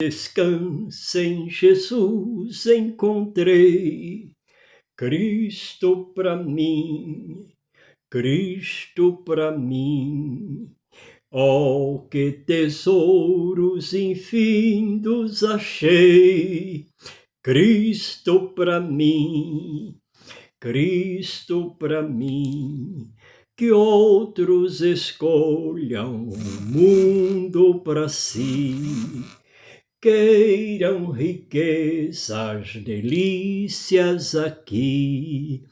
Descansa em Jesus, encontrei Cristo para mim, Cristo para mim. Oh, que tesouros infindos achei, Cristo para mim, Cristo para mim. Que outros escolham o mundo para si, queiram riquezas, delícias aqui.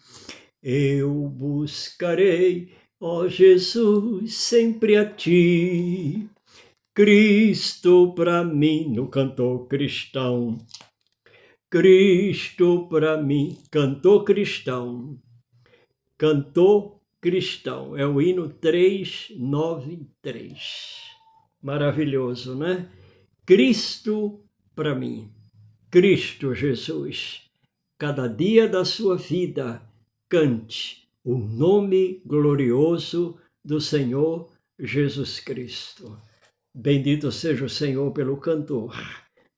Eu buscarei, ó Jesus, sempre a ti. Cristo para mim, no cantor cristão. Cristo para mim, cantor cristão. Cantor cristão, é o hino 393. Maravilhoso, né? Cristo para mim, Cristo Jesus. Cada dia da sua vida, cante o nome glorioso do Senhor Jesus Cristo. Bendito seja o Senhor pelo cantor.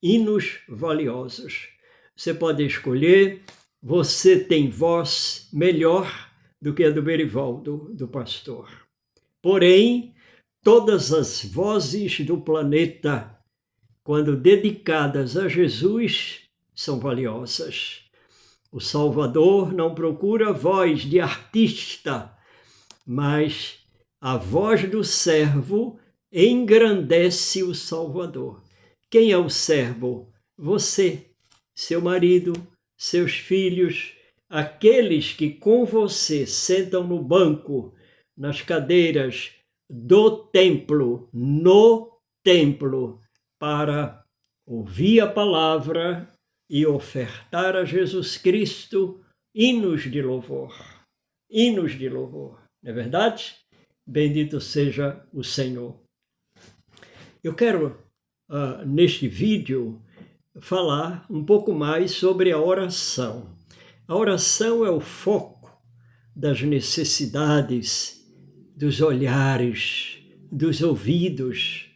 Hinos valiosos. Você pode escolher, você tem voz melhor do que a do Berivaldo, do pastor. Porém, todas as vozes do planeta, quando dedicadas a Jesus, são valiosas. O Salvador não procura voz de artista, mas a voz do servo engrandece o Salvador. Quem é o servo? Você, seu marido, seus filhos, aqueles que com você sentam no banco, nas cadeiras do templo, no templo, para ouvir a palavra e ofertar a Jesus Cristo hinos de louvor. Hinos de louvor, não é verdade? Bendito seja o Senhor. Eu quero, neste vídeo, falar um pouco mais sobre a oração. A oração é o foco das necessidades, dos olhares, dos ouvidos.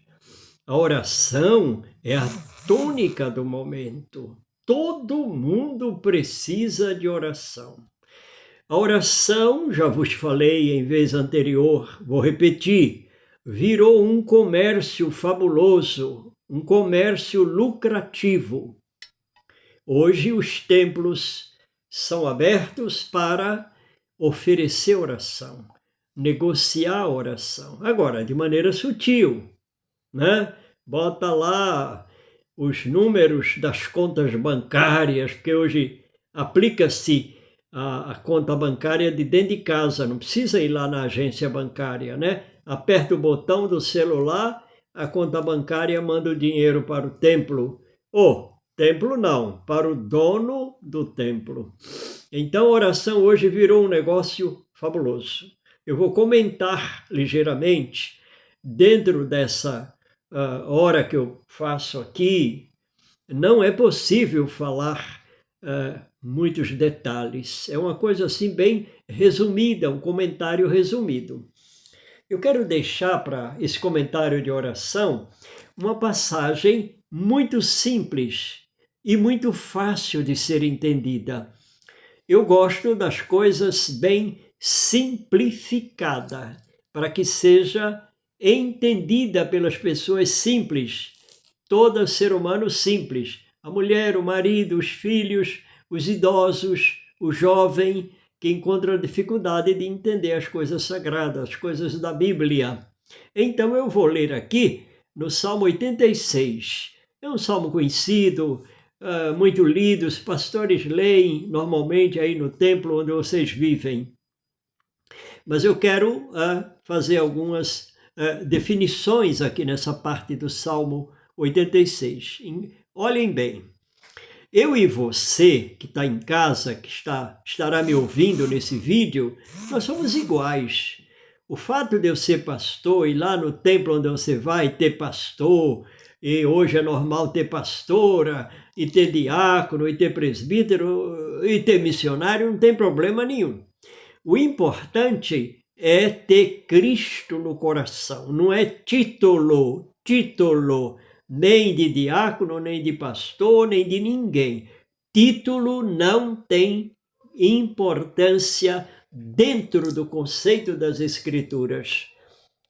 A oração é a tônica do momento. Todo mundo precisa de oração. A oração, já vos falei em vez anterior, vou repetir, virou um comércio fabuloso, um comércio lucrativo. Hoje os templos são abertos para oferecer oração, negociar oração. Agora, de maneira sutil, né? Bota lá os números das contas bancárias, porque hoje aplica-se a conta bancária de dentro de casa, não precisa ir lá na agência bancária, né? Aperta o botão do celular, a conta bancária manda o dinheiro para o templo. Templo não, para o dono do templo. Então a oração hoje virou um negócio fabuloso. Eu vou comentar ligeiramente, dentro dessa hora que eu faço aqui, não é possível falar muitos detalhes. É uma coisa assim bem resumida, um comentário resumido. Eu quero deixar para esse comentário de oração uma passagem muito simples e muito fácil de ser entendida. Eu gosto das coisas bem simplificadas, para que seja entendida pelas pessoas simples, todo ser humano simples, a mulher, o marido, os filhos, os idosos, o jovem, que encontra dificuldade de entender as coisas sagradas, as coisas da Bíblia. Então eu vou ler aqui no Salmo 86. É um salmo conhecido, muito lido, os pastores leem normalmente aí no templo onde vocês vivem. Mas eu quero fazer algumas definições aqui nessa parte do Salmo 86. Olhem bem. Eu e você, que está em casa, que estará me ouvindo nesse vídeo, nós somos iguais. O fato de eu ser pastor e lá no templo onde você vai ter pastor, e hoje é normal ter pastora, e ter diácono, e ter presbítero, e ter missionário, não tem problema nenhum. O importante é ter Cristo no coração, não é título, nem de diácono, nem de pastor, nem de ninguém. Título não tem importância dentro do conceito das Escrituras.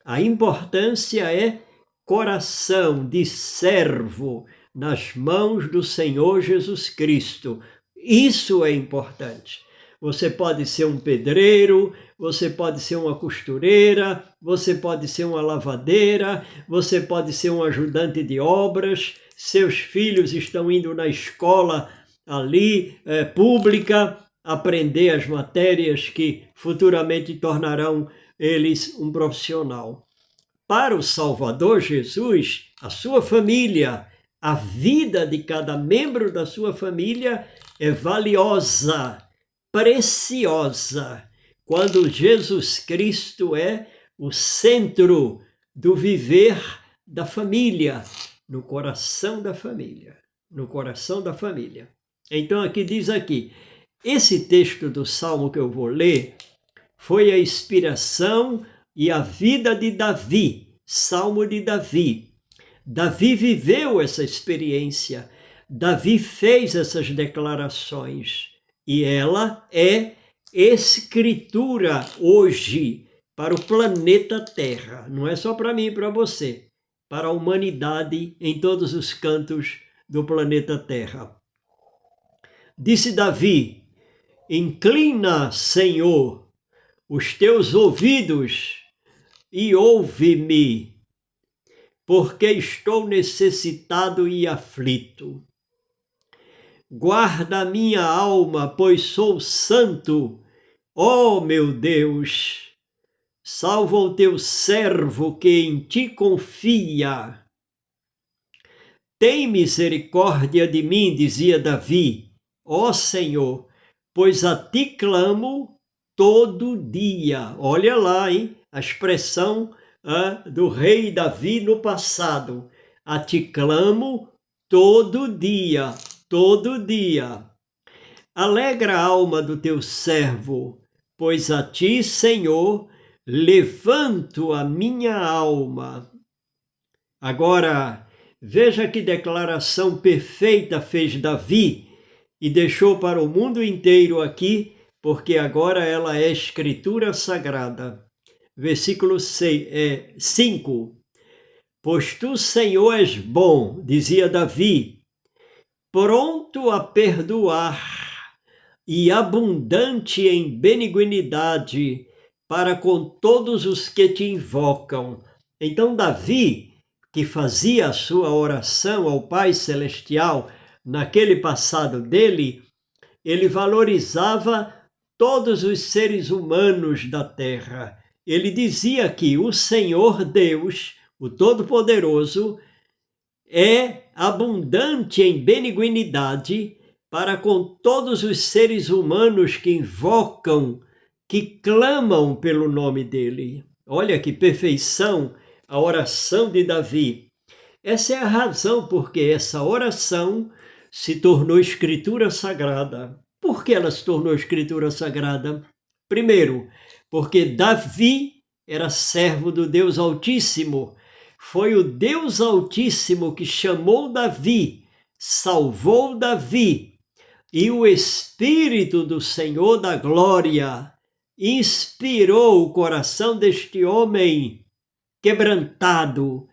A importância é coração de servo nas mãos do Senhor Jesus Cristo. Isso é importante. Você pode ser um pedreiro, você pode ser uma costureira, você pode ser uma lavadeira, você pode ser um ajudante de obras, seus filhos estão indo na escola ali, pública, aprender as matérias que futuramente tornarão eles um profissional. Para o Salvador Jesus, a sua família, a vida de cada membro da sua família é valiosa, preciosa, quando Jesus Cristo é o centro do viver da família, no coração da família, no coração da família. Então aqui diz aqui, esse texto do Salmo que eu vou ler foi a inspiração e a vida de Davi, Salmo de Davi. Davi viveu essa experiência, Davi fez essas declarações e ela é escritura hoje para o planeta Terra. Não é só para mim e para você, para a humanidade em todos os cantos do planeta Terra. Disse Davi, inclina, Senhor, os teus ouvidos e ouve-me, porque estou necessitado e aflito. Guarda a minha alma, pois sou santo. Ó meu Deus, salva o teu servo que em ti confia. Tem misericórdia de mim, dizia Davi, ó Senhor, pois a ti clamo todo dia. Olha lá, hein? A expressão do rei Davi no passado. A ti clamo todo dia, todo dia. Alegra a alma do teu servo, pois a ti, Senhor, levanto a minha alma. Agora, veja que declaração perfeita fez Davi e deixou para o mundo inteiro aqui, porque agora ela é escritura sagrada. Versículo 5. Pois tu, Senhor, és bom, dizia Davi, pronto a perdoar e abundante em benignidade para com todos os que te invocam. Então Davi, que fazia a sua oração ao Pai Celestial naquele passado dele, ele valorizava todos os seres humanos da terra. Ele dizia que o Senhor Deus, o Todo-Poderoso, é abundante em benignidade para com todos os seres humanos que invocam, que clamam pelo nome dele. Olha que perfeição a oração de Davi. Essa é a razão porque essa oração se tornou escritura sagrada. Por que ela se tornou escritura sagrada? Primeiro, porque Davi era servo do Deus Altíssimo. Foi o Deus Altíssimo que chamou Davi, salvou Davi, e o Espírito do Senhor da Glória inspirou o coração deste homem quebrantado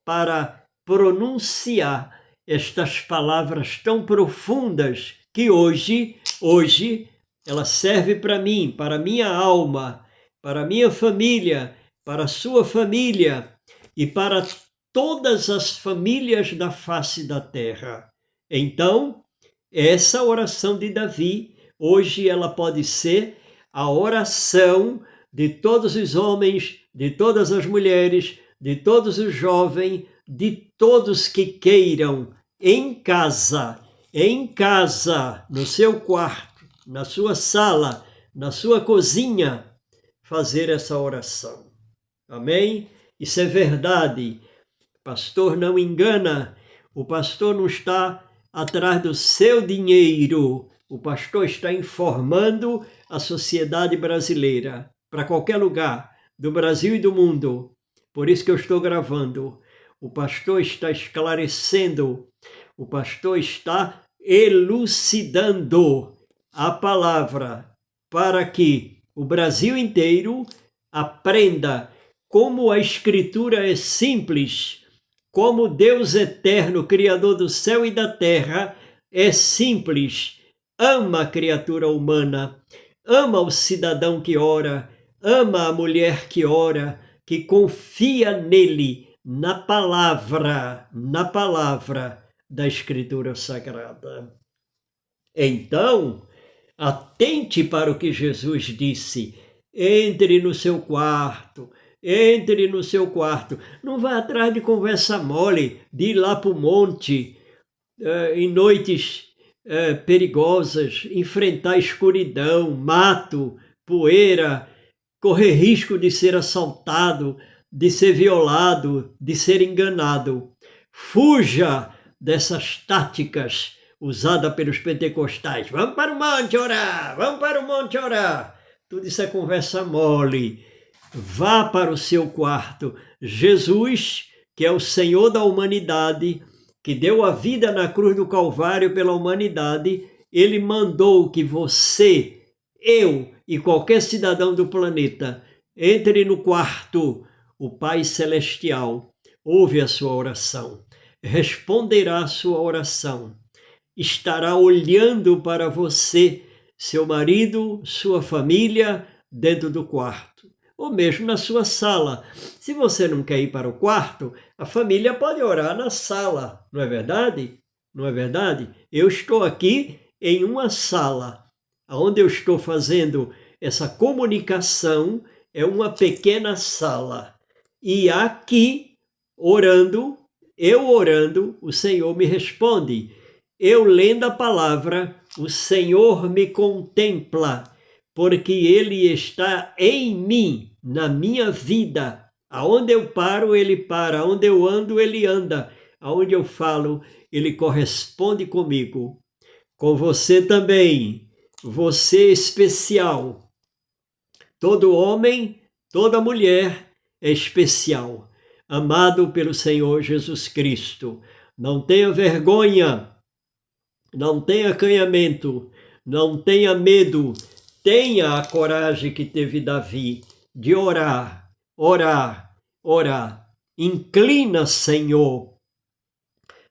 para pronunciar estas palavras tão profundas que hoje ela serve para mim, para minha alma, para minha família, para a sua família e para todas as famílias da face da terra. Então, essa oração de Davi, hoje ela pode ser a oração de todos os homens, de todas as mulheres, de todos os jovens, de todos que queiram em casa, no seu quarto, na sua sala, na sua cozinha, fazer essa oração. Amém? Isso é verdade. O pastor não engana, o pastor não está atrás do seu dinheiro, o pastor está informando a sociedade brasileira, para qualquer lugar do Brasil e do mundo. Por isso que eu estou gravando. o pastor está esclarecendo, o pastor está elucidando a palavra para que o Brasil inteiro aprenda como a Escritura é simples, como Deus eterno, Criador do céu e da terra, é simples, ama a criatura humana, ama o cidadão que ora, ama a mulher que ora, que confia nele, na palavra da Escritura Sagrada. Então, atente para o que Jesus disse, entre no seu quarto, entre no seu quarto. Não vá atrás de conversa mole, de ir lá para o monte, em noites perigosas, enfrentar escuridão, mato, poeira, correr risco de ser assaltado, de ser violado, de ser enganado. Fuja dessas táticas usadas pelos pentecostais. Vamos para o monte orar, vamos para o monte orar. Tudo isso é conversa mole. Vá para o seu quarto. Jesus, que é o Senhor da humanidade, que deu a vida na cruz do Calvário pela humanidade, ele mandou que você, eu e qualquer cidadão do planeta entre no quarto. O Pai Celestial ouve a sua oração, responderá a sua oração, estará olhando para você, seu marido, sua família, dentro do quarto, ou mesmo na sua sala. Se você não quer ir para o quarto, a família pode orar na sala, não é verdade? Não é verdade? Eu estou aqui em uma sala, onde eu estou fazendo essa comunicação, é uma pequena sala. E aqui, orando, eu orando, o Senhor me responde. Eu lendo a palavra, o Senhor me contempla, porque Ele está em mim, na minha vida. Aonde eu paro, Ele para. Aonde eu ando, Ele anda. Aonde eu falo, Ele corresponde comigo. Com você também, você especial. Todo homem, toda mulher é especial, amado pelo Senhor Jesus Cristo. Não tenha vergonha, não tenha acanhamento, não tenha medo, tenha a coragem que teve Davi de orar, orar, orar. Inclina, Senhor,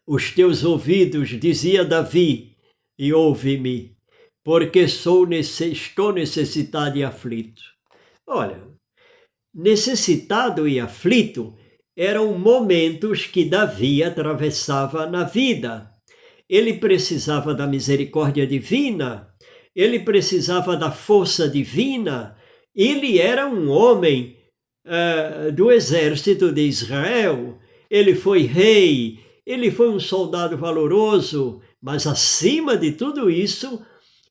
os teus ouvidos, dizia Davi, e ouve-me, porque estou necessitado e aflito. Olha, necessitado e aflito eram momentos que Davi atravessava na vida. Ele precisava da misericórdia divina, ele precisava da força divina, ele era um homem do exército de Israel, ele foi rei, ele foi um soldado valoroso, mas acima de tudo isso,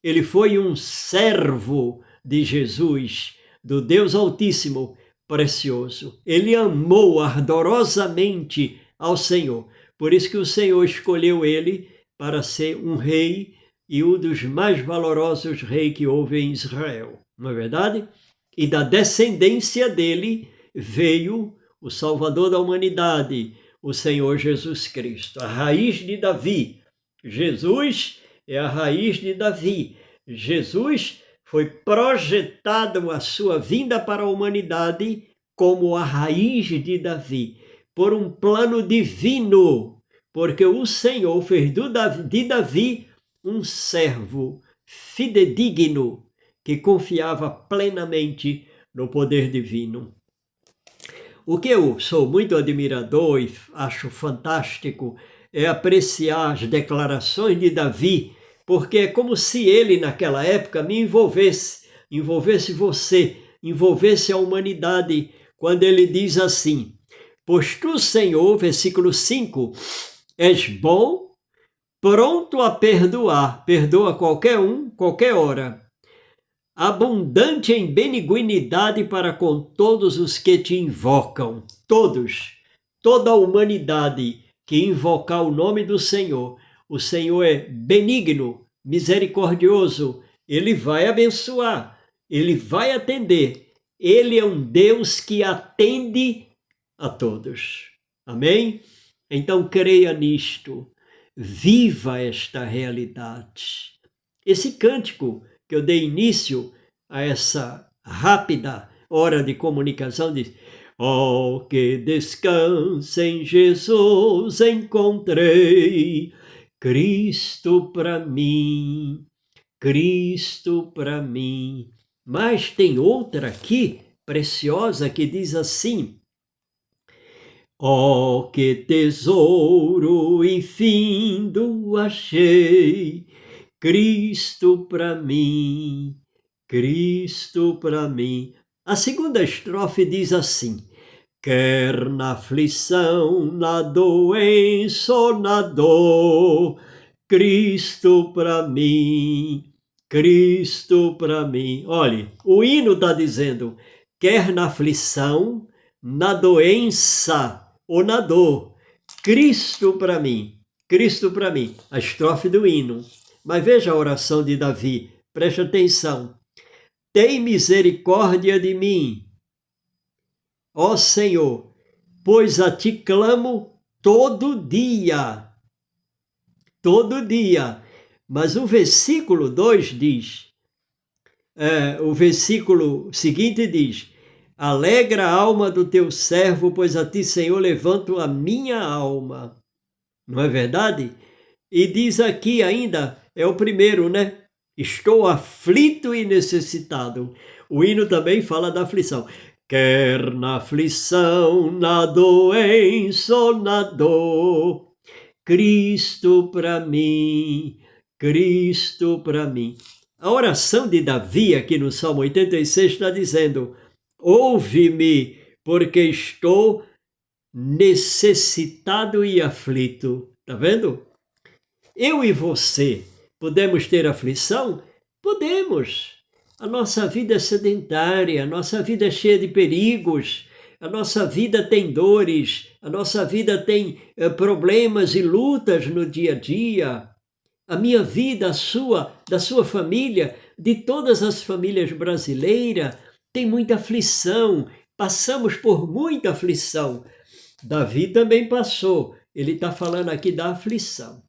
ele foi um servo de Jesus, do Deus Altíssimo, precioso. Ele amou ardorosamente ao Senhor. Por isso que o Senhor escolheu ele para ser um rei e um dos mais valorosos reis que houve em Israel. Não é verdade? E da descendência dele veio o Salvador da humanidade, o Senhor Jesus Cristo. A raiz de Davi. Jesus é a raiz de Davi. Jesus foi projetado a sua vinda para a humanidade como a raiz de Davi, por um plano divino, porque o Senhor fez de Davi um servo fidedigno, que confiava plenamente no poder divino. O que eu sou muito admirador e acho fantástico é apreciar as declarações de Davi, porque é como se ele, naquela época, me envolvesse você, envolvesse a humanidade, quando ele diz assim: pois tu, Senhor, versículo 5, és bom, pronto a perdoar, perdoa qualquer um, qualquer hora, abundante em benignidade para com todos os que te invocam. Todos, toda a humanidade que invocar o nome do Senhor, o Senhor é benigno, misericordioso, ele vai abençoar, ele vai atender. Ele é um Deus que atende a todos. Amém? Então creia nisto, viva esta realidade. Esse cântico que eu dei início a essa rápida hora de comunicação diz: oh, que descanso em Jesus encontrei, Cristo para mim, Cristo para mim. Mas tem outra aqui, preciosa, que diz assim: oh, que tesouro infindo achei, Cristo para mim, Cristo para mim. A segunda estrofe diz assim: quer na aflição, na doença ou na dor, Cristo para mim, Cristo para mim. Olhe, o hino está dizendo: quer na aflição, na doença ou na dor, Cristo para mim, Cristo para mim. A estrofe do hino. Mas veja a oração de Davi, preste atenção. Tem misericórdia de mim, ó Senhor, pois a ti clamo todo dia. Todo dia. Mas o versículo 2 diz, o versículo seguinte diz: alegra a alma do teu servo, pois a ti, Senhor, levanto a minha alma. Não é verdade? E diz aqui ainda, é o primeiro, né? Estou aflito e necessitado. O hino também fala da aflição. Quer na aflição, na doença ou na dor, Cristo para mim, Cristo para mim. A oração de Davi aqui no Salmo 86 está dizendo: ouve-me, porque estou necessitado e aflito. Está vendo? Eu e você podemos ter aflição? Podemos. A nossa vida é sedentária, a nossa vida é cheia de perigos, a nossa vida tem dores, a nossa vida tem problemas e lutas no dia a dia. A minha vida, a sua, da sua família, de todas as famílias brasileiras, tem muita aflição, passamos por muita aflição. Davi também passou, ele está falando aqui da aflição.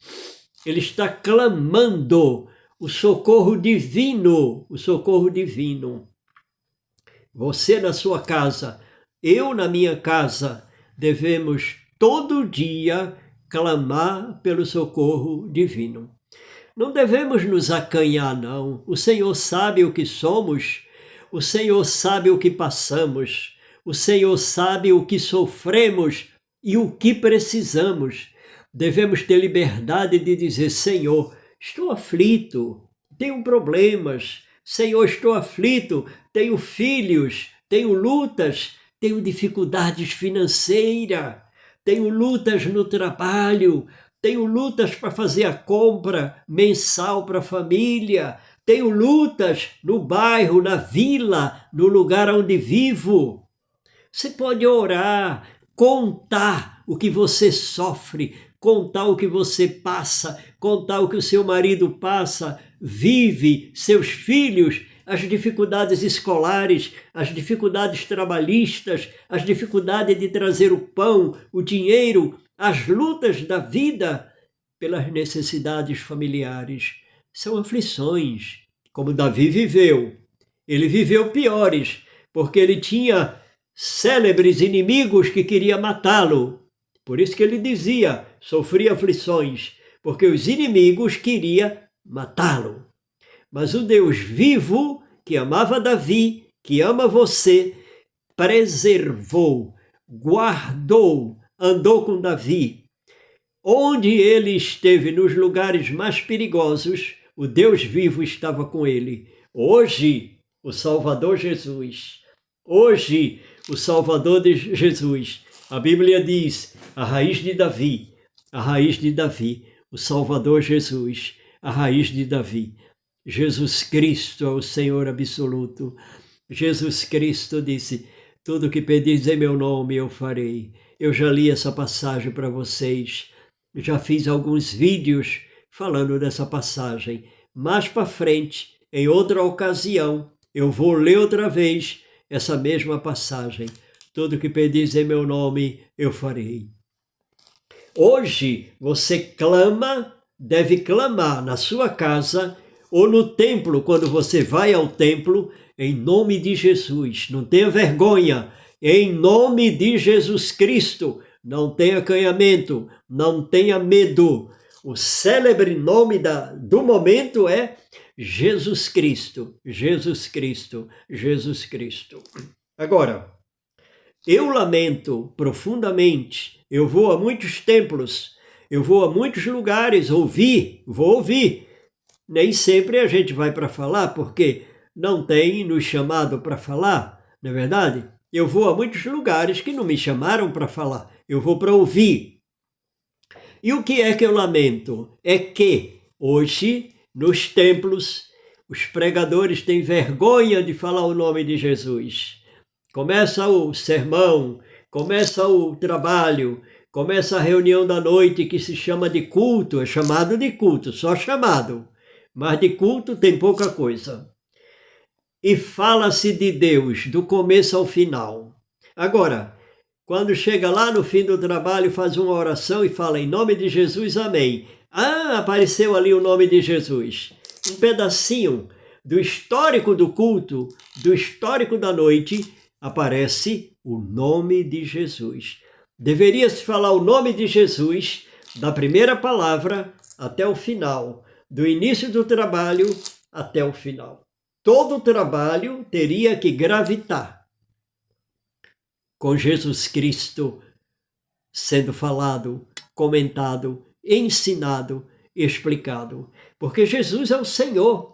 Ele está clamando o socorro divino, o socorro divino. Você na sua casa, eu na minha casa, devemos todo dia clamar pelo socorro divino. Não devemos nos acanhar, não. O Senhor sabe o que somos, o Senhor sabe o que passamos, o Senhor sabe o que sofremos e o que precisamos. Devemos ter liberdade de dizer: Senhor, estou aflito, tenho problemas. Senhor, estou aflito, tenho filhos, tenho lutas, tenho dificuldades financeiras, tenho lutas no trabalho, tenho lutas para fazer a compra mensal para a família, tenho lutas no bairro, na vila, no lugar onde vivo. Você pode orar, contar o que você sofre, contar o que você passa, contar o que o seu marido passa, vive, seus filhos, as dificuldades escolares, as dificuldades trabalhistas, as dificuldades de trazer o pão, o dinheiro, as lutas da vida pelas necessidades familiares. São aflições, como Davi viveu. Ele viveu piores, porque ele tinha célebres inimigos que queriam matá-lo. Por isso que ele dizia, sofria aflições, porque os inimigos queriam matá-lo. Mas o Deus vivo, que amava Davi, que ama você, preservou, guardou, andou com Davi. Onde ele esteve nos lugares mais perigosos, o Deus vivo estava com ele. Hoje, o Salvador Jesus, hoje, o Salvador de Jesus, a Bíblia diz, a raiz de Davi, o Salvador Jesus, a raiz de Davi. Jesus Cristo é o Senhor absoluto. Jesus Cristo disse: tudo que pedis em meu nome eu farei. Eu já li essa passagem para vocês, já fiz alguns vídeos falando dessa passagem. Mais para frente, em outra ocasião, eu vou ler outra vez essa mesma passagem. Tudo que pedis em meu nome eu farei. Hoje você clama, deve clamar na sua casa ou no templo, quando você vai ao templo, em nome de Jesus. Não tenha vergonha, em nome de Jesus Cristo. Não tenha acanhamento, não tenha medo. O célebre nome do momento é Jesus Cristo, Jesus Cristo, Jesus Cristo. Agora, eu lamento profundamente, eu vou a muitos templos, eu vou a muitos lugares vou ouvir. Nem sempre a gente vai para falar, porque não tem nos chamado para falar, não é verdade? Eu vou a muitos lugares que não me chamaram para falar, eu vou para ouvir. E o que é que eu lamento? É que hoje, nos templos, os pregadores têm vergonha de falar o nome de Jesus. Começa o sermão, começa o trabalho, começa a reunião da noite que se chama de culto, é chamado de culto, só chamado. Mas de culto tem pouca coisa. E fala-se de Deus, do começo ao final. Agora, quando chega lá no fim do trabalho, faz uma oração e fala em nome de Jesus, amém. Ah, apareceu ali o nome de Jesus. Um pedacinho do histórico do culto, do histórico da noite, aparece o nome de Jesus. Deveria-se falar o nome de Jesus da primeira palavra até o final, do início do trabalho até o final. Todo o trabalho teria que gravitar com Jesus Cristo sendo falado, comentado, ensinado, explicado. Porque Jesus é o Senhor.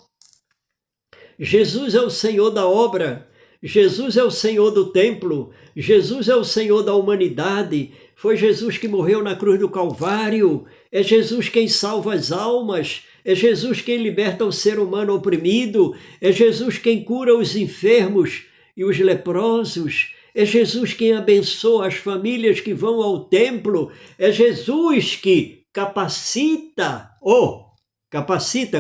Jesus é o Senhor da obra. Jesus é o Senhor do templo. Jesus é o Senhor da humanidade. Foi Jesus que morreu na cruz do Calvário. É Jesus quem salva as almas. É Jesus quem liberta o ser humano oprimido. É Jesus quem cura os enfermos e os leprosos. É Jesus quem abençoa as famílias que vão ao templo. É Jesus que capacita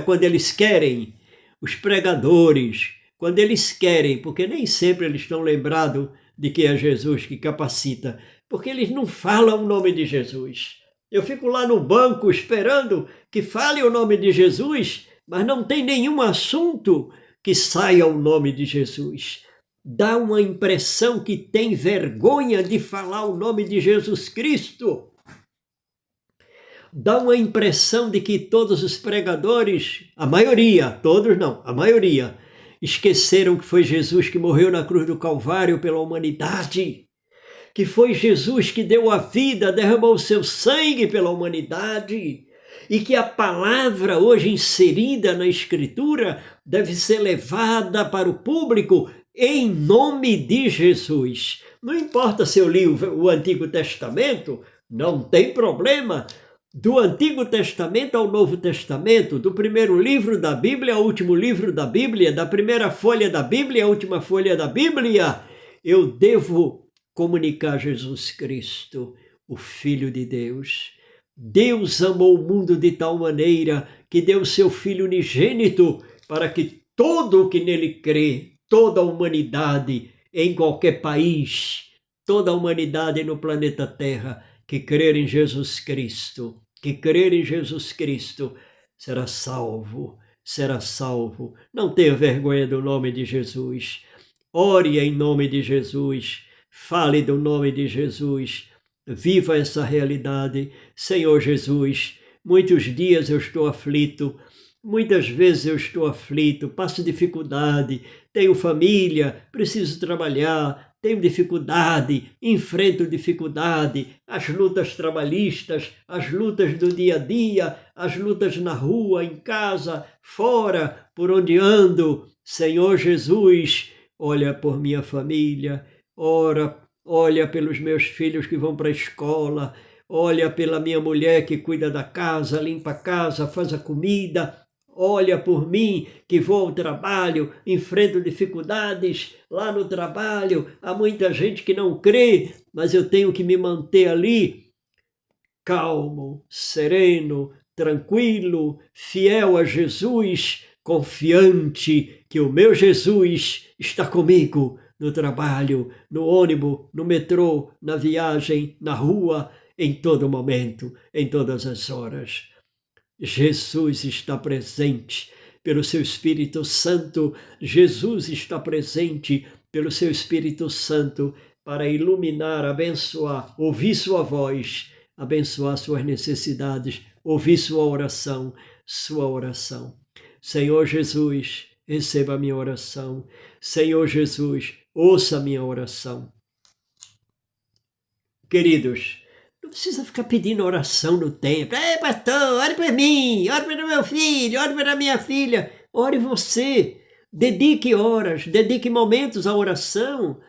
quando eles querem, os pregadores, quando eles querem, porque nem sempre eles estão lembrados de que é Jesus que capacita, porque eles não falam o nome de Jesus. Eu fico lá no banco esperando que fale o nome de Jesus, mas não tem nenhum assunto que saia o nome de Jesus. Dá uma impressão que tem vergonha de falar o nome de Jesus Cristo. Dá uma impressão de que todos os pregadores, a maioria, todos não, a maioria, esqueceram que foi Jesus que morreu na cruz do Calvário pela humanidade, que foi Jesus que deu a vida, derramou o seu sangue pela humanidade, e que a palavra hoje inserida na Escritura deve ser levada para o público em nome de Jesus. Não importa se eu li o Antigo Testamento, não tem problema. Do Antigo Testamento ao Novo Testamento, do primeiro livro da Bíblia ao último livro da Bíblia, da primeira folha da Bíblia à última folha da Bíblia, eu devo comunicar Jesus Cristo, o Filho de Deus. Deus amou o mundo de tal maneira que deu seu Filho unigênito para que todo o que nele crê, toda a humanidade em qualquer país, toda a humanidade no planeta Terra que crer em Jesus Cristo, será salvo, será salvo. Não tenha vergonha do nome de Jesus. Ore em nome de Jesus, fale do nome de Jesus, viva essa realidade. Senhor Jesus, muitos dias eu estou aflito, muitas vezes eu estou aflito, passo dificuldade, tenho família, preciso trabalhar, tenho dificuldade, enfrento dificuldade, as lutas trabalhistas, as lutas do dia a dia, as lutas na rua, em casa, fora, por onde ando. Senhor Jesus, olha por minha família, olha pelos meus filhos que vão para a escola, olha pela minha mulher que cuida da casa, limpa a casa, faz a comida, olha por mim que vou ao trabalho, enfrento dificuldades lá no trabalho, há muita gente que não crê, mas eu tenho que me manter ali calmo, sereno, tranquilo, fiel a Jesus, confiante que o meu Jesus está comigo no trabalho, no ônibus, no metrô, na viagem, na rua. em todo momento, em todas as horas. Jesus está presente pelo seu Espírito Santo. Jesus está presente pelo seu Espírito Santo para iluminar, abençoar, ouvir sua voz, abençoar suas necessidades, ouvir sua oração, sua oração. Senhor Jesus, receba a minha oração. Senhor Jesus, ouça a minha oração. Queridos, não precisa ficar pedindo oração no templo. Ei, pastor, ore por mim, ore pelo meu filho, ore pela minha filha. Ore você. Dedique horas, dedique momentos à oração.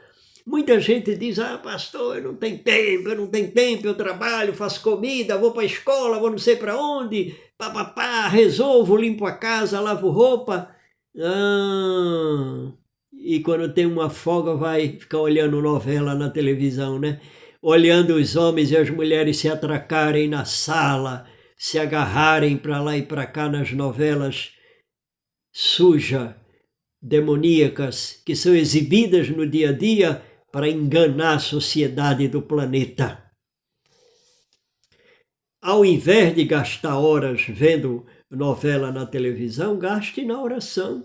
Muita gente diz, pastor, eu não tenho tempo, eu trabalho, faço comida, vou para a escola, vou não sei para onde, resolvo, limpo a casa, lavo roupa. E quando tem uma folga vai ficar olhando novela na televisão, né? Olhando os homens e as mulheres se atracarem na sala, se agarrarem para lá e para cá nas novelas sujas, demoníacas, que são exibidas no dia a dia para enganar a sociedade do planeta. Ao invés de gastar horas vendo novela na televisão, gaste na oração.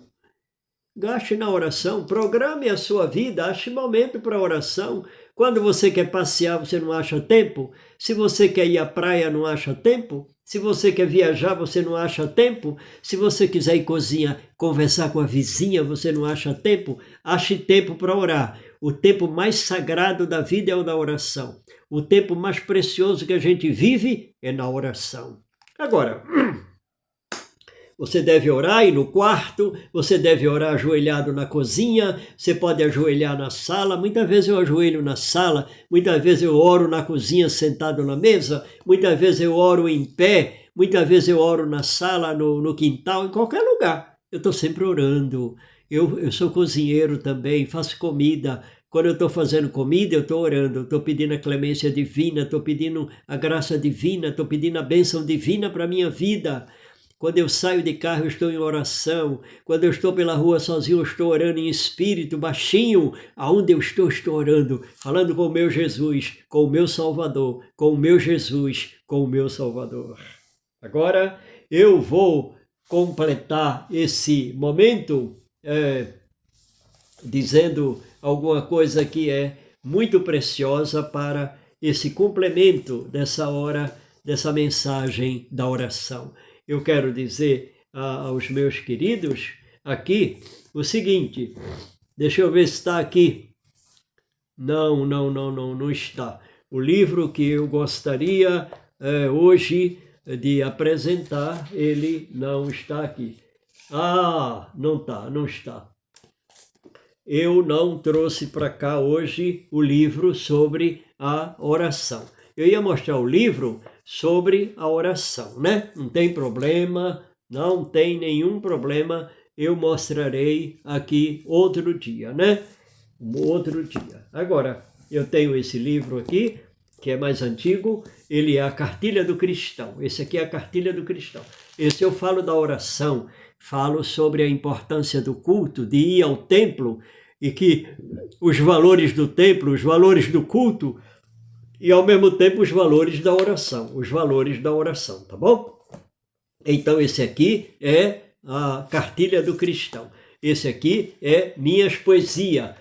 Gaste na oração, programe a sua vida, ache momento para oração. Quando você quer passear, você não acha tempo? Se você quer ir à praia, não acha tempo? Se você quer viajar, você não acha tempo? Se você quiser ir cozinhar, conversar com a vizinha, você não acha tempo? Ache tempo para orar. O tempo mais sagrado da vida é o da oração. O tempo mais precioso que a gente vive é na oração. Agora, você deve orar aí no quarto, você deve orar ajoelhado na cozinha, você pode ajoelhar na sala. Muitas vezes eu ajoelho na sala, muitas vezes eu oro na cozinha sentado na mesa, muitas vezes eu oro em pé, muitas vezes eu oro na sala, no quintal, em qualquer lugar. Eu estou sempre orando. Eu sou cozinheiro também, faço comida. Quando eu estou fazendo comida, eu estou orando, estou pedindo a clemência divina, estou pedindo a graça divina, estou pedindo a bênção divina para a minha vida. Quando eu saio de carro, eu estou em oração. Quando eu estou pela rua sozinho, eu estou orando em espírito, baixinho. Aonde eu estou orando, falando com o meu Jesus, com o meu Salvador, com o meu Jesus, com o meu Salvador. Agora, eu vou completar esse momento dizendo alguma coisa que é muito preciosa para esse complemento dessa hora, dessa mensagem da oração. Eu quero dizer aos meus queridos aqui o seguinte, deixa eu ver se está aqui. Não está. O livro que eu gostaria hoje de apresentar, ele não está aqui. Não está. Eu não trouxe para cá hoje o livro sobre a oração. Eu ia mostrar o livro sobre a oração, né? Não tem problema, não tem nenhum problema. Eu mostrarei aqui outro dia, né? Outro dia. Agora, eu tenho esse livro aqui, que é mais antigo, ele é a Cartilha do Cristão. Esse aqui é a Cartilha do Cristão. Esse eu falo da oração, falo sobre a importância do culto, de ir ao templo, e que os valores do templo, os valores do culto, e ao mesmo tempo os valores da oração, tá bom? Então esse aqui é a Cartilha do Cristão. Esse aqui é minhas poesias,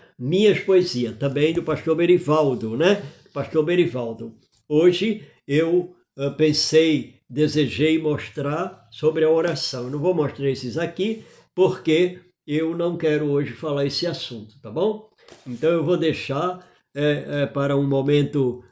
também do pastor Berivaldo, né? Pastor Berivaldo. Hoje eu desejei mostrar sobre a oração. Eu não vou mostrar esses aqui, porque eu não quero hoje falar esse assunto, tá bom? Então eu vou deixar para um momento,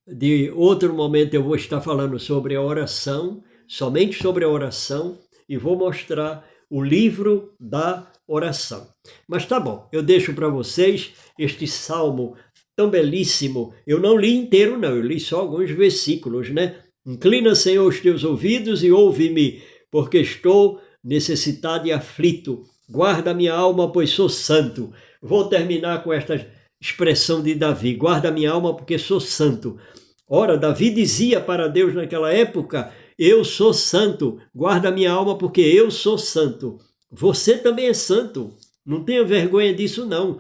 de outro momento eu vou estar falando sobre a oração, somente sobre a oração, e vou mostrar o livro da oração. Mas tá bom, eu deixo para vocês este salmo tão belíssimo. Eu não li inteiro não, eu li só alguns versículos, né? Inclina, Senhor, os teus ouvidos e ouve-me, porque estou necessitado e aflito. Guarda minha alma, pois sou santo. Vou terminar com esta expressão de Davi. Guarda minha alma, porque sou santo. Ora, Davi dizia para Deus naquela época, eu sou santo. Guarda minha alma, porque eu sou santo. Você também é santo. Não tenha vergonha disso, não.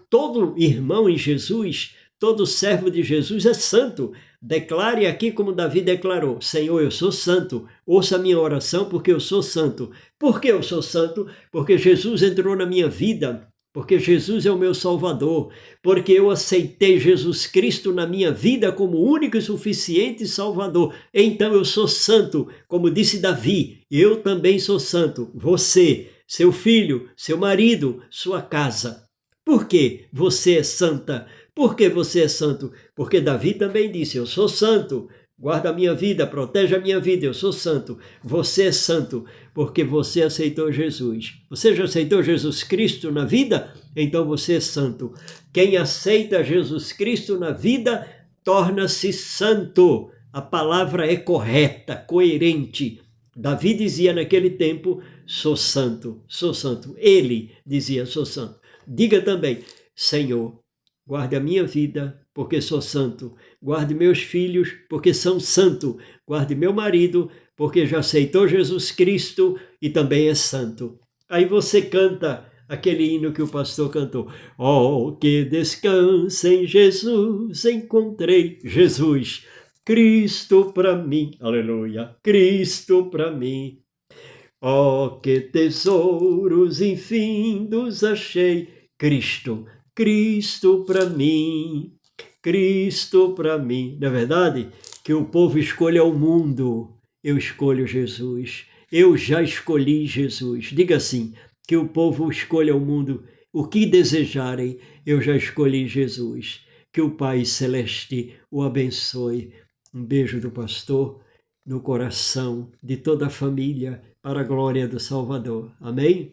Todo irmão em Jesus, todo servo de Jesus é santo. Declare aqui como Davi declarou: Senhor, eu sou santo. Ouça a minha oração porque eu sou santo. Por que eu sou santo? Porque Jesus entrou na minha vida. Porque Jesus é o meu Salvador, porque eu aceitei Jesus Cristo na minha vida como único e suficiente Salvador. Então eu sou santo, como disse Davi, eu também sou santo. Você, seu filho, seu marido, sua casa. Por que você é santa? Por que você é santo? Porque Davi também disse, eu sou santo. Guarda a minha vida, protege a minha vida, eu sou santo. Você é santo porque você aceitou Jesus. Você já aceitou Jesus Cristo na vida? Então você é santo. Quem aceita Jesus Cristo na vida torna-se santo. A palavra é correta, coerente. Davi dizia naquele tempo, sou santo, sou santo. Ele dizia, sou santo. Diga também, Senhor, guarde a minha vida, porque sou santo. Guarde meus filhos, porque são santos. Guarde meu marido, porque já aceitou Jesus Cristo e também é santo. Aí você canta aquele hino que o pastor cantou. Oh, que descanso em Jesus, encontrei Jesus, Cristo para mim. Aleluia, Cristo para mim. Oh, que tesouros infindos achei, Cristo, Cristo para mim, Cristo para mim. Não é verdade? Que o povo escolha o mundo, eu escolho Jesus. Eu já escolhi Jesus. Diga assim, que o povo escolha o mundo, o que desejarem, eu já escolhi Jesus. Que o Pai Celeste o abençoe. Um beijo do pastor no coração de toda a família, para a glória do Salvador. Amém?